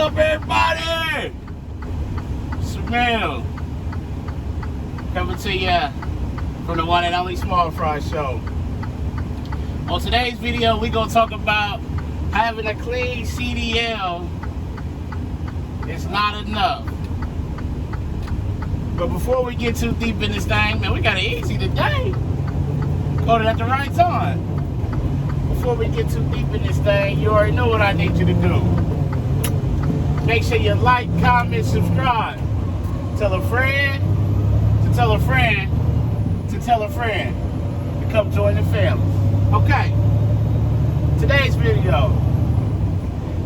up, everybody? Smell. Coming to you from the one and only Small Fry Show. On today's video, we're going to talk about having a clean CDL is not enough. But before we get too deep in this thing, man, we got it easy today. Got it at the right time. Before we get too deep in this thing, you already know what I need you to do. Make sure you like, comment, subscribe. Tell a friend to tell a friend to tell a friend to come join the family. Okay, today's video.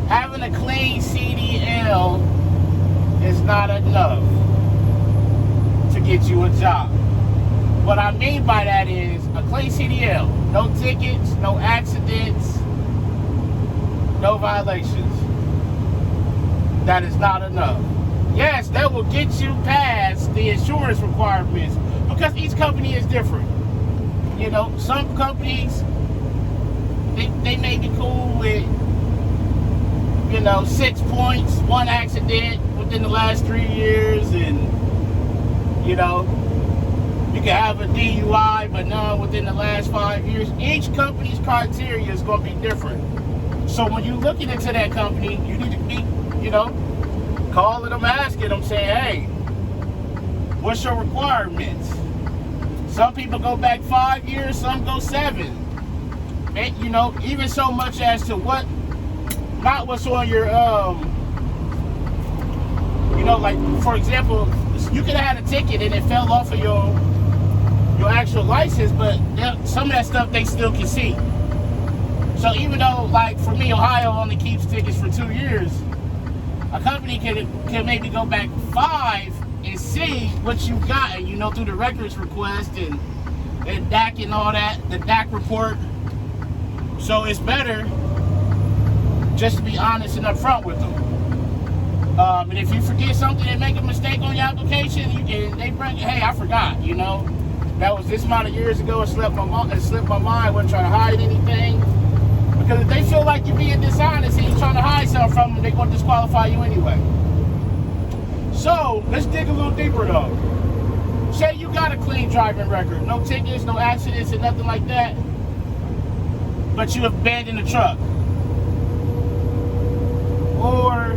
Having a clean CDL is not enough to get you a job. What I mean by that is a clean CDL. No tickets, no accidents, no violations. That is not enough. Yes, that will get you past the insurance requirements because each company is different. You know, some companies, they may be cool with, 6 points, 1 accident within the last 3 years, and, you can have a DUI, but none within the last 5 years. Each company's criteria is going to be different. So when you're looking into that company, you need to be, calling them, asking them, saying, hey, what's your requirements? Some people go back 5 years, some go 7. And, even so much as to not what's on your, like, for example, you could have had a ticket and it fell off of your actual license, but some of that stuff they still can see. So even though, like, for me, Ohio only keeps tickets for 2 years, a company can maybe go back 5 and see what you got, and through the records request and DAC and all that, the DAC report. So it's better just to be honest and upfront with them. And if you forget something and make a mistake on your application, they bring, hey, I forgot, that was this amount of years ago. It slipped my mind. I wasn't trying to hide anything. Because if they feel like you're being dishonest and you're trying to hide something from them, they're going to disqualify you anyway. So let's dig a little deeper though. Say you got a clean driving record, no tickets, no accidents, and nothing like that, but you abandoned the truck, or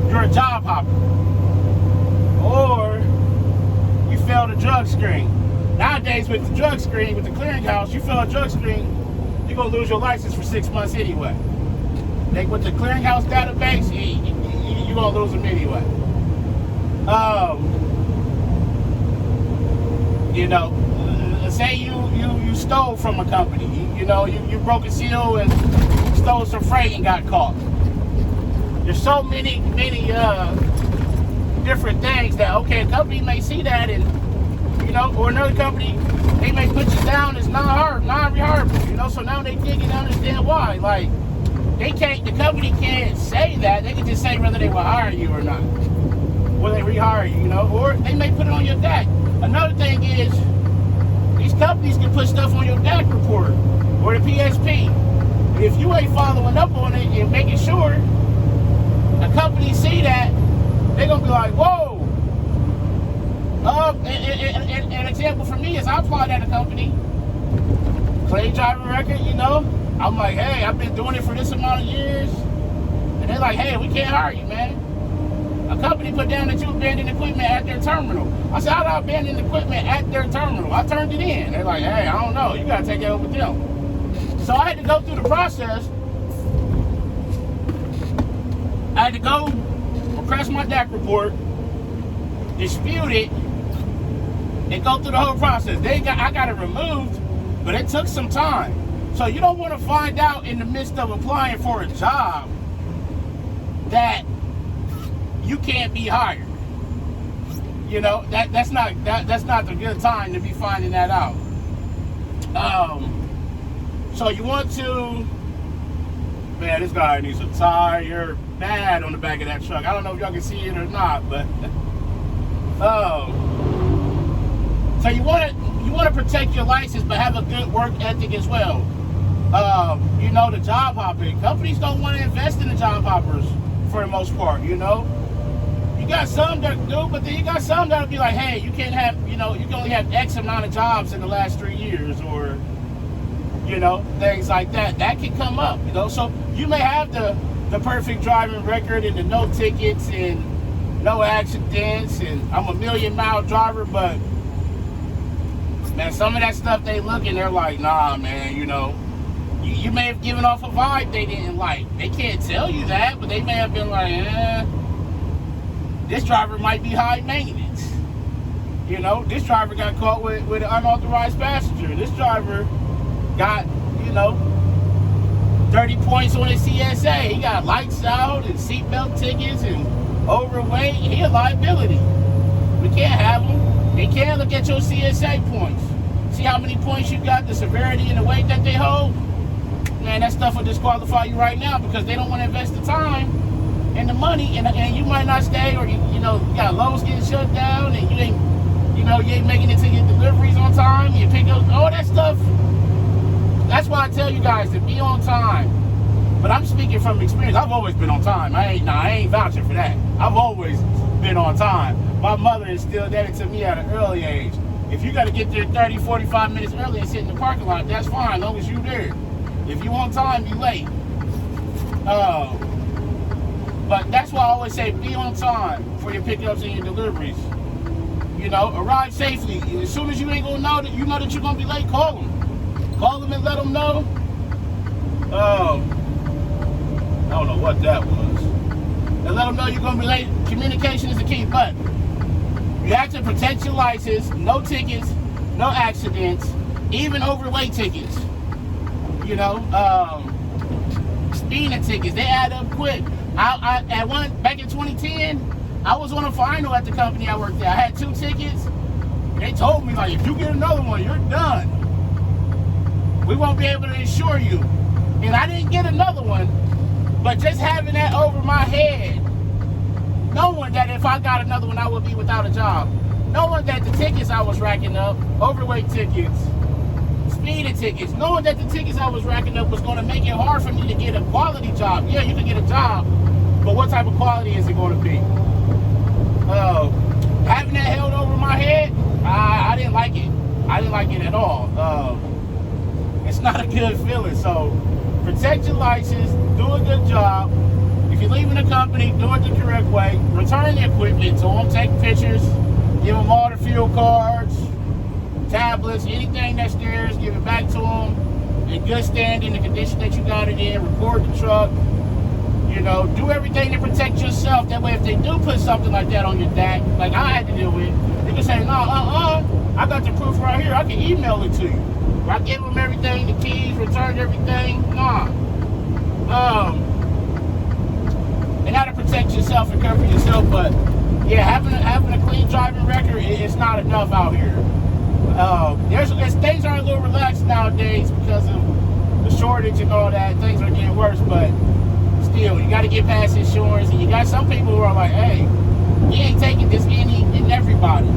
you're a job hopper, or you failed a drug screen. Nowadays with the drug screen, with the clearinghouse, you fail a drug screen, you're going to lose your license for 6 months anyway. With the clearinghouse database, you're going to lose them anyway. Say you stole from a company. You broke a seal and stole some freight and got caught. There's so many different things that, okay, a company may see that and, or another company, they may put you down as non-rehireable, so now they dig and understand why. Like, the company can't say that. They can just say whether they will hire you or not. Will they rehire you, or they may put it on your DAC. Another thing is, these companies can put stuff on your DAC report or the PSP. And if you ain't following up on it and making sure a company see that, they're going to be like, whoa. An example for me is I applied at a company, clean driving record, I'm like, hey, I've been doing it for this amount of years. And they're like, hey, we can't hire you, man. A company put down that you abandoned equipment at their terminal. I said, how do I abandon equipment at their terminal? I turned it in. They're like, hey, I don't know. You got to take that up with them. So I had to go through the process. I had to go request my DAC report, dispute it, and go through the whole process. I got it removed, but it took some time. So you don't want to find out in the midst of applying for a job that you can't be hired. That's not the good time to be finding that out. So you want to, man, this guy needs a tire bad on the back of that truck. I don't know if y'all can see it or not, but so you want to protect your license, but have a good work ethic as well. The job hopping companies don't want to invest in the job hoppers for the most part, you know. You got some that do, but then you got some that'll be like, hey, you can't have, you know, you can only have X amount of jobs in the last 3 years, or, you know, things like that. That can come up, you know. So you may have the perfect driving record and the no tickets and no accidents and I'm a 1,000,000-mile driver, but man, some of that stuff they look and they're like, nah, man, you know, you may have given off a vibe they didn't like. They can't tell you that, but they may have been like, this driver might be high maintenance. You know, this driver got caught with an unauthorized passenger. This driver got, you know, 30 points on his CSA. He got lights out and seatbelt tickets and overweight. He a liability. We can't have him. They can't look at your CSA points. See how many points you got, the severity and the weight that they hold? Man, that stuff will disqualify you right now because they don't want to invest the time and the money, and you might not stay, or you know, you got loads getting shut down, and you ain't making it to your deliveries on time, your pickups, all that stuff. That's why I tell you guys to be on time. But I'm speaking from experience. I've always been on time. I ain't vouching for that. I've always been on time. My mother instilled that into me at an early age. If you got to get there 30, 45 minutes early and sit in the parking lot, that's fine, as long as you're there. If you on time, you late. But that's why I always say be on time for your pickups and your deliveries. You know, arrive safely. As soon as you ain't gonna know that you know that you're gonna be late, call them. Call them and let them know. I don't know what that was. And let them know you're gonna be late. Communication is the key, but you have to protect your license. No tickets, no accidents, even overweight tickets. You know, speeding tickets, they add up quick. Back in 2010, I was on a final at the company I worked at. I had 2 tickets. They told me, like, if you get another one, you're done. We won't be able to insure you. And I didn't get another one, but just having that over my head, knowing that if I got another one, I would be without a job. Knowing that the tickets I was racking up, overweight tickets, speeding tickets, knowing that the tickets I was racking up was going to make it hard for me to get a quality job. Yeah, you can get a job, but what type of quality is it going to be? Having that held over my head, I didn't like it. I didn't like it at all. It's not a good feeling. So protect your license, do a good job. If you're leaving the company, do it the correct way. Return the equipment to them, take pictures, give them all the fuel cards, tablets, anything that's theirs, give it back to them in good standing, the condition that you got it in. Record the truck. You know, do everything to protect yourself. That way, if they do put something like that on your DAC, like I had to deal with, they can say, no, I got the proof right here. I can email it to you. I gave them everything, the keys, returned everything. And how to protect yourself and cover yourself. But yeah, having a clean driving record is not enough out here. Things are a little relaxed nowadays because of the shortage and all that. Things are getting worse, but still, you got to get past insurance, and you got some people who are like, hey, you ain't taking this any and everybody.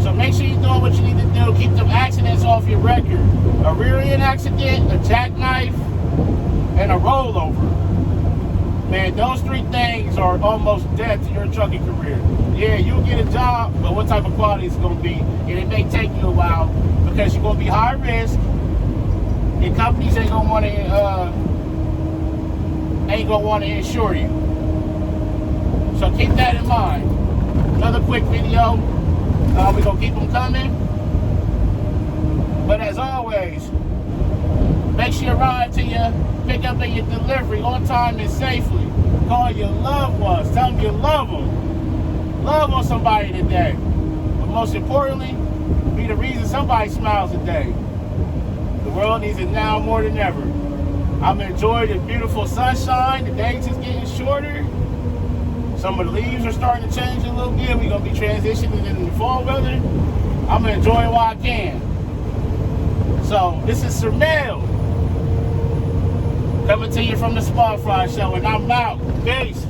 So make sure you're doing what you need to do. Keep them accidents off your record. A rear end accident, a jackknife, and a rollover. Man, those 3 things are almost death to your trucking career. Yeah, you'll get a job, but what type of quality is it going to be? And it may take you a while because you're going to be high risk, and companies ain't going to want to insure you. So keep that in mind. Another quick video. We're going to keep them coming. But as always, make sure you arrive to your pickup and your delivery on time and safely. Call your loved ones. Tell them you love them. Love on somebody today. But most importantly, be the reason somebody smiles today. The world needs it now more than ever. I'm enjoying the beautiful sunshine. The days is getting shorter. Some of the leaves are starting to change a little bit. We're going to be transitioning into the fall weather. I'm enjoying while I can. So, this is Sir Mel coming to you from the Small Fry Show, and I'm out. Peace.